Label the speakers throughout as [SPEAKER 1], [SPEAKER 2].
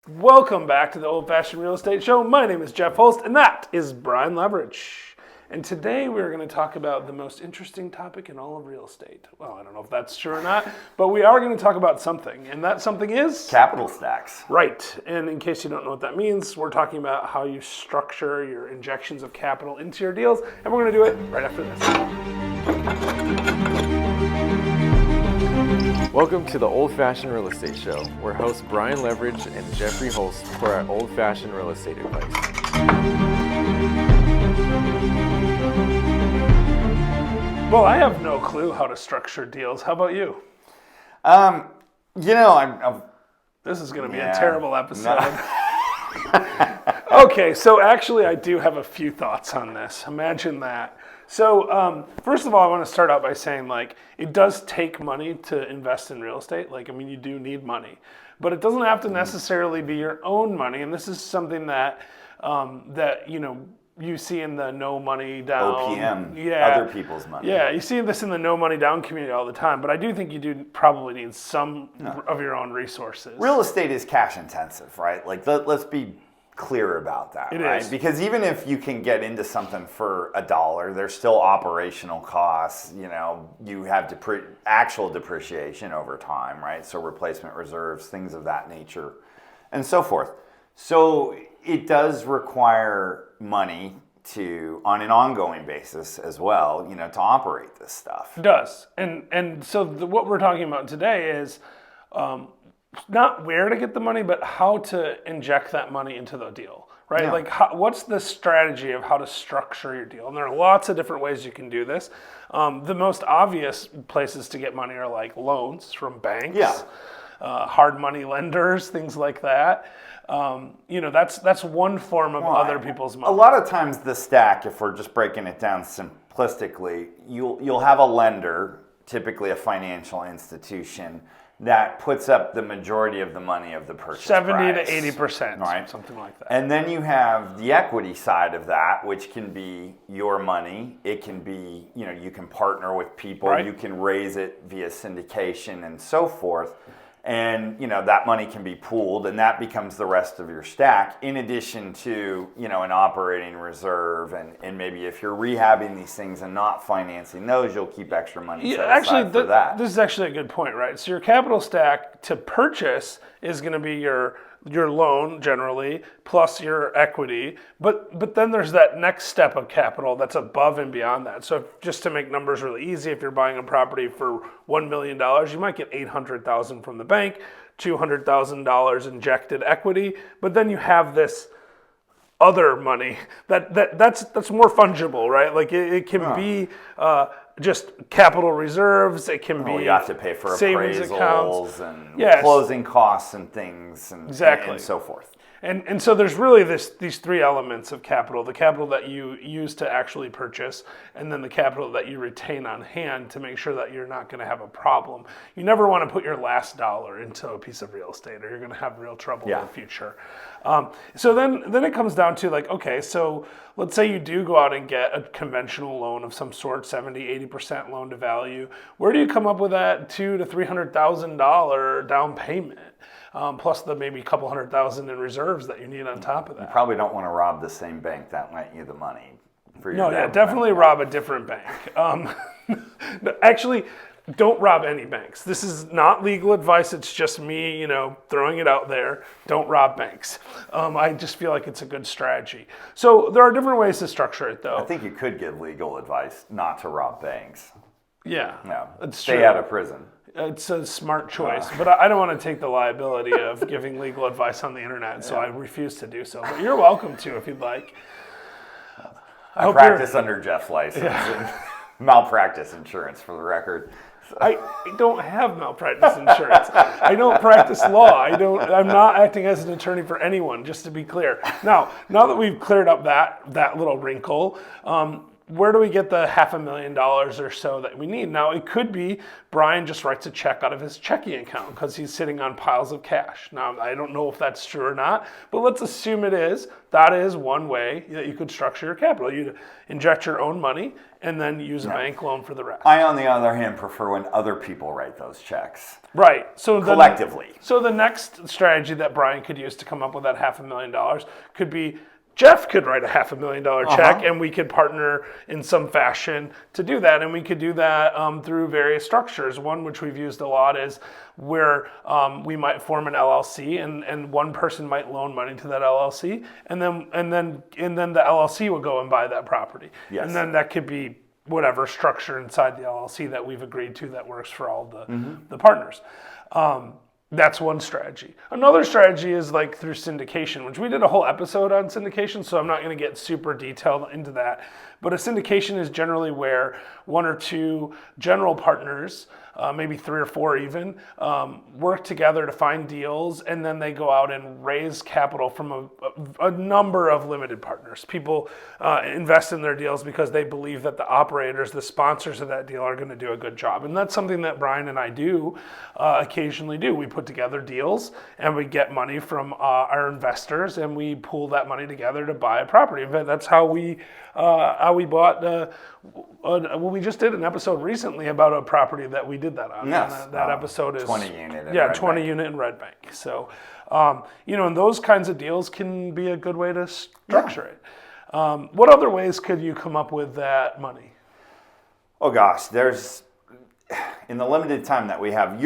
[SPEAKER 1] Welcome back to the Old Fashioned Real Estate Show. My name is Jeff Holst, and that is Brian Levredge. And today we're going to talk about the most interesting topic in all of real estate. Well, I don't know if that's true or not, but we are going to talk about something, and that something is...
[SPEAKER 2] capital stacks.
[SPEAKER 1] Right. And in case you don't know what that means, we're talking about how you structure your injections of capital into your deals, and we're going to do it right after this.
[SPEAKER 3] Welcome to the Old Fashioned Real Estate Show, where hosts Brian Levredge and Jeffrey Holst for our old fashioned real estate advice.
[SPEAKER 1] Well, I have no clue how to structure deals. How about you?
[SPEAKER 2] I'm
[SPEAKER 1] This is going to be a terrible episode. Okay, so actually I do have a few thoughts on this. Imagine that. So first of all, I want to start out by saying, it does take money to invest in real estate. You do need money. But it doesn't have to necessarily be your own money. And this is something that you see in the no money down.
[SPEAKER 2] OPM, other people's money.
[SPEAKER 1] Yeah, you see this in the no money down community all the time. But I do think you do probably need some of your own resources.
[SPEAKER 2] Real estate is cash intensive, right? Let's be clear about that, right?
[SPEAKER 1] Is.
[SPEAKER 2] Because even if you can get into something for $1, there's still operational costs. You have actual depreciation over time, right? So replacement reserves, things of that nature, and so forth. So it does require money on an ongoing basis as well, to operate this stuff.
[SPEAKER 1] It does. And so what we're talking about today is not where to get the money, but how to inject that money into the deal, right?
[SPEAKER 2] Yeah.
[SPEAKER 1] What's the strategy of how to structure your deal? And there are lots of different ways you can do this. The most obvious places to get money are loans from banks, hard money lenders, things like that. That's one form of other people's money.
[SPEAKER 2] A lot of times the stack, if we're just breaking it down simplistically, you'll have a lender, typically a financial institution, that puts up the majority of the money of the purchase
[SPEAKER 1] 70
[SPEAKER 2] price,
[SPEAKER 1] to 80%,
[SPEAKER 2] right?
[SPEAKER 1] Something like that.
[SPEAKER 2] And then you have the equity side of that, which can be your money. It can be, you can partner with people,
[SPEAKER 1] right.
[SPEAKER 2] You can raise it via syndication and so forth. And, that money can be pooled, and that becomes the rest of your stack, in addition to, an operating reserve. And maybe if you're rehabbing these things and not financing those, you'll keep extra money set aside for that.
[SPEAKER 1] This is actually a good point, right? So your capital stack to purchase is going to be your loan, generally, plus your equity. But then there's that next step of capital that's above and beyond that. So just to make numbers really easy, if you're buying a property for $1 million, you might get $800,000 from the bank, $200,000 injected equity, but then you have this other money that's more fungible, right? It can be just capital reserves. It can be
[SPEAKER 2] you have to pay for
[SPEAKER 1] savings
[SPEAKER 2] appraisals
[SPEAKER 1] accounts
[SPEAKER 2] and closing costs and things and so forth.
[SPEAKER 1] And so there's really these three elements of capital: the capital that you use to actually purchase, and then the capital that you retain on hand to make sure that you're not going to have a problem. You never want to put your last dollar into a piece of real estate, or you're going to have real trouble in the future. So then it comes down to okay, so let's say you do go out and get a conventional loan of some sort, 70, 80% loan to value. Where do you come up with that $200,000 to $300,000 down payment? Plus the maybe a couple $100,000 in reserves that you need on top of that.
[SPEAKER 2] You probably don't want to rob the same bank that lent you the money for your
[SPEAKER 1] definitely rob a different bank. Actually, don't rob any banks. This is not legal advice. It's just me, throwing it out there. Don't rob banks. I just feel like it's a good strategy. So there are different ways to structure it, though.
[SPEAKER 2] I think you could give legal advice not to rob banks.
[SPEAKER 1] Yeah,
[SPEAKER 2] No,
[SPEAKER 1] it's
[SPEAKER 2] stay
[SPEAKER 1] true.
[SPEAKER 2] out of prison.
[SPEAKER 1] It's a smart choice, but I don't want to take the liability of giving legal advice on the internet, so I refuse to do so. But you're welcome to if you'd like.
[SPEAKER 2] I practice under Jeff's license and malpractice insurance, for the record.
[SPEAKER 1] I don't have malpractice insurance. I don't practice law. I'm not acting as an attorney for anyone, just to be clear. Now that we've cleared up that little wrinkle, where do we get the $500,000 or so that we need? Now, it could be Brian just writes a check out of his checking account because he's sitting on piles of cash. Now, I don't know if that's true or not, but let's assume it is. That is one way that you could structure your capital. You'd inject your own money and then use a bank loan for the rest.
[SPEAKER 2] I, on the other hand, prefer when other people write those checks.
[SPEAKER 1] Right. So
[SPEAKER 2] collectively.
[SPEAKER 1] So the next strategy that Brian could use to come up with that $500,000 could be Jeff could write a $500,000 check, and we could partner in some fashion to do that. And we could do that through various structures. One which we've used a lot is where we might form an LLC, and one person might loan money to that LLC, and then the LLC will go and buy that property.
[SPEAKER 2] Yes.
[SPEAKER 1] And then that could be whatever structure inside the LLC that we've agreed to that works for all the partners. That's one strategy. Another strategy is like through syndication, which we did a whole episode on syndication, so I'm not going to get super detailed into that. But a syndication is generally where one or two general partners, maybe 3 or 4 even, work together to find deals, and then they go out and raise capital from a number of limited partners. People invest in their deals because they believe that the operators, the sponsors of that deal are going to do a good job. And that's something that Brian and I do occasionally do. We put together deals and we get money from our investors and we pool that money together to buy a property. In fact, that's how we bought. We just did an episode recently about a property that we did that on.
[SPEAKER 2] Yes.
[SPEAKER 1] That episode is
[SPEAKER 2] 20 unit.
[SPEAKER 1] Yeah, 20 unit in Red Bank. So, and those kinds of deals can be a good way to structure it. What other ways could you come up with that money?
[SPEAKER 2] Oh gosh, in the limited time that we have,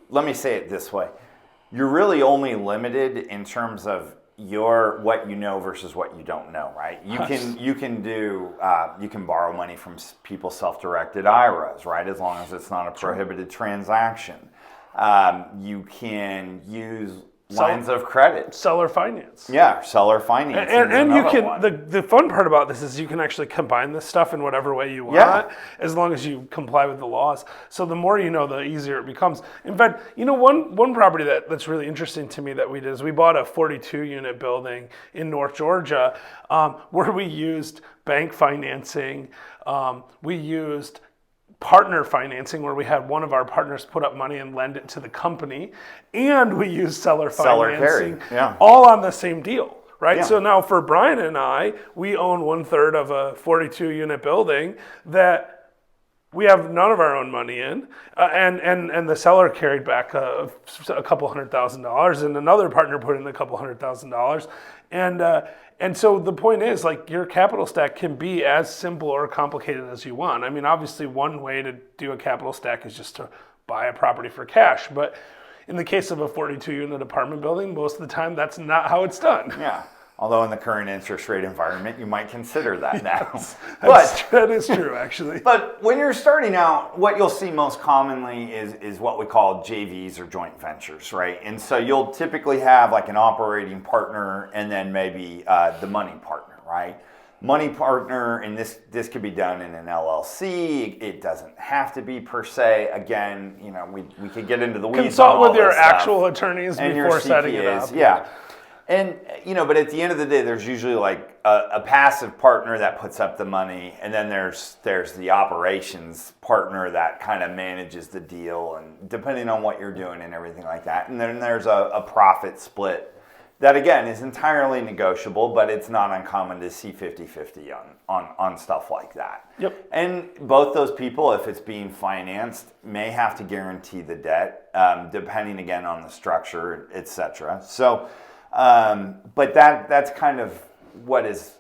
[SPEAKER 2] let me say it this way. You're really only limited in terms of what you know versus what you don't know, right? You can borrow money from people's self-directed IRAs, right? As long as it's not a prohibited transaction. You can use lines of credit.
[SPEAKER 1] Seller finance.
[SPEAKER 2] Yeah, seller finance.
[SPEAKER 1] And you can, the fun part about this is you can actually combine this stuff in whatever way you want, as long as you comply with the laws. So the more you know, the easier it becomes. In fact, one property that's really interesting to me that we did is we bought a 42-unit building in North Georgia where we used bank financing. We used partner financing where we had one of our partners put up money and lend it to the company, and we used seller financing, all on the same deal, right?
[SPEAKER 2] Yeah.
[SPEAKER 1] So now for Brian and I, we own 1/3 of a 42-unit building that we have none of our own money in, and the seller carried back a couple $100,000, and another partner put in a couple $100,000, and so the point is, like, your capital stack can be as simple or complicated as you want. I mean, obviously, one way to do a capital stack is just to buy a property for cash, but in the case of a 42-unit apartment building, most of the time that's not how it's done.
[SPEAKER 2] Yeah. Although in the current interest rate environment, you might consider that now.
[SPEAKER 1] That is true, actually.
[SPEAKER 2] But when you're starting out, what you'll see most commonly is what we call JVs or joint ventures, right? And so you'll typically have like an operating partner and then maybe the money partner, right? Money partner, and this could be done in an LLC. It doesn't have to be per se. Again, we could get into the weeds.
[SPEAKER 1] Consult
[SPEAKER 2] on
[SPEAKER 1] with
[SPEAKER 2] all
[SPEAKER 1] your
[SPEAKER 2] this stuff.
[SPEAKER 1] Actual attorneys
[SPEAKER 2] and
[SPEAKER 1] before setting it up.
[SPEAKER 2] Yeah. And, but at the end of the day, there's usually like a passive partner that puts up the money, and then there's the operations partner that kind of manages the deal, and depending on what you're doing and everything like that. And then there's a profit split that, again, is entirely negotiable, but it's not uncommon to see 50-50 on stuff like that.
[SPEAKER 1] Yep. And
[SPEAKER 2] both those people, if it's being financed, may have to guarantee the debt, depending, again, on the structure, etc. So... but that's kind of what is,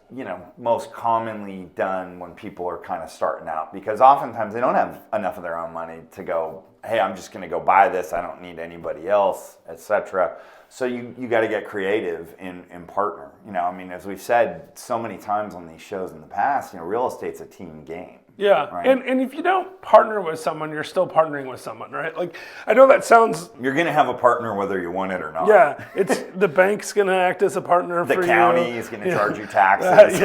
[SPEAKER 2] most commonly done when people are kind of starting out, because oftentimes they don't have enough of their own money to go, hey, I'm just going to go buy this. I don't need anybody else, etc. So you got to get creative in partner. As we've said so many times on these shows in the past, real estate's a team game.
[SPEAKER 1] Yeah, right? and if you don't partner with someone, you're still partnering with someone, right? Like, I know that sounds...
[SPEAKER 2] You're going to have a partner whether you want it or not.
[SPEAKER 1] Yeah, it's the bank's going to act as a partner for you.
[SPEAKER 2] The county is going to charge you taxes.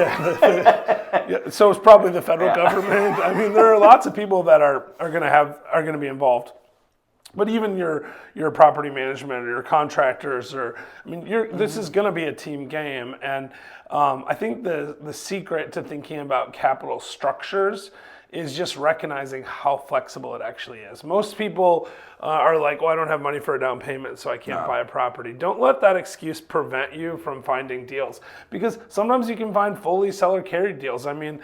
[SPEAKER 1] So it's probably the federal government. I mean, there are lots of people that are going to be involved. But even your property management or your contractors, or I mean, this is going to be a team game, and I think the secret to thinking about capital structures is just recognizing how flexible it actually is. Most people are like, well, I don't have money for a down payment, so I can't buy a property. Don't let that excuse prevent you from finding deals, because sometimes you can find fully seller carried deals. I mean,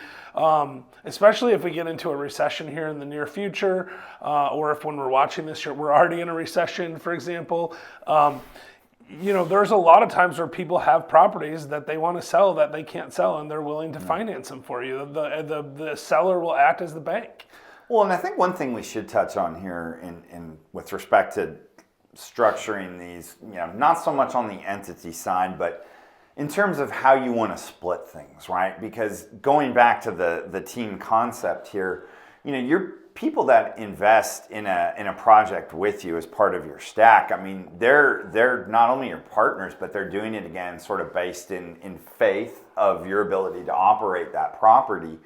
[SPEAKER 1] especially if we get into a recession here in the near future, or if when we're watching this, we're already in a recession, for example. There's a lot of times where people have properties that they want to sell that they can't sell, and they're willing to finance them for you. The seller will act as the bank.
[SPEAKER 2] Well, and I think one thing we should touch on here in with respect to structuring these, not so much on the entity side, but in terms of how you want to split things, right? Because going back to the team concept here, you're people that invest in a project with you as part of your stack. I mean, they're not only your partners, but they're doing it again sort of based in faith of your ability to operate that property.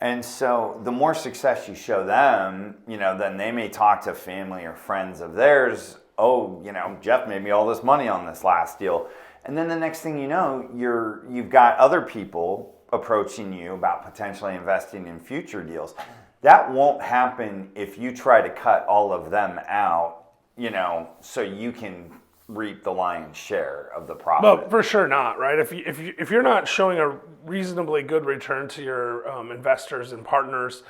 [SPEAKER 2] And so the more success you show them, then they may talk to family or friends of theirs. Oh, Jeff made me all this money on this last deal. And then the next thing you know, you've got other people approaching you about potentially investing in future deals. That won't happen if you try to cut all of them out, so you can reap the lion's share of the profit.
[SPEAKER 1] Well, for sure not, right? If you're not showing a reasonably good return to your investors and partners,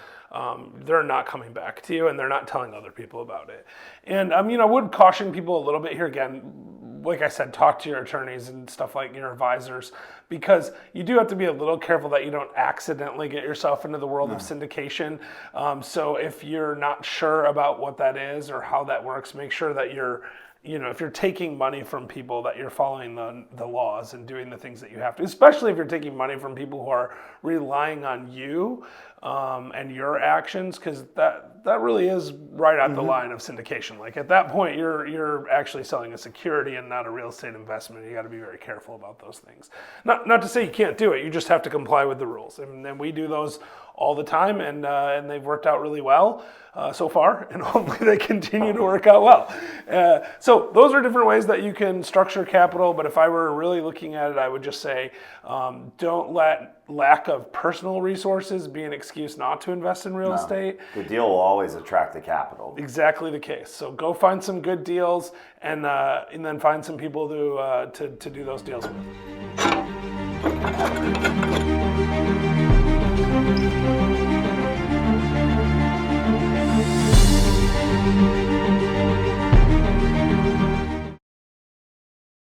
[SPEAKER 1] they're not coming back to you, and they're not telling other people about it. And I would caution people a little bit here again. Like I said, talk to your attorneys and stuff, like your advisors, because you do have to be a little careful that you don't accidentally get yourself into the world of syndication. So if you're not sure about what that is or how that works, make sure that if you're taking money from people, that you're following the laws and doing the things that you have to, especially if you're taking money from people who are relying on you and your actions, because that really is right at the line of syndication. Like at that point, you're actually selling a security and not a real estate investment. You got to be very careful about those things. Not to say you can't do it. You just have to comply with the rules, and we do those all the time, and they've worked out really well so far, and hopefully they continue to work out well. So those are different ways that you can structure capital, but if I were really looking at it, I would just say don't let lack of personal resources be an excuse not to invest in real estate.
[SPEAKER 2] The deal will always attract the capital.
[SPEAKER 1] Exactly the case. So go find some good deals, and then find some people to do those deals with.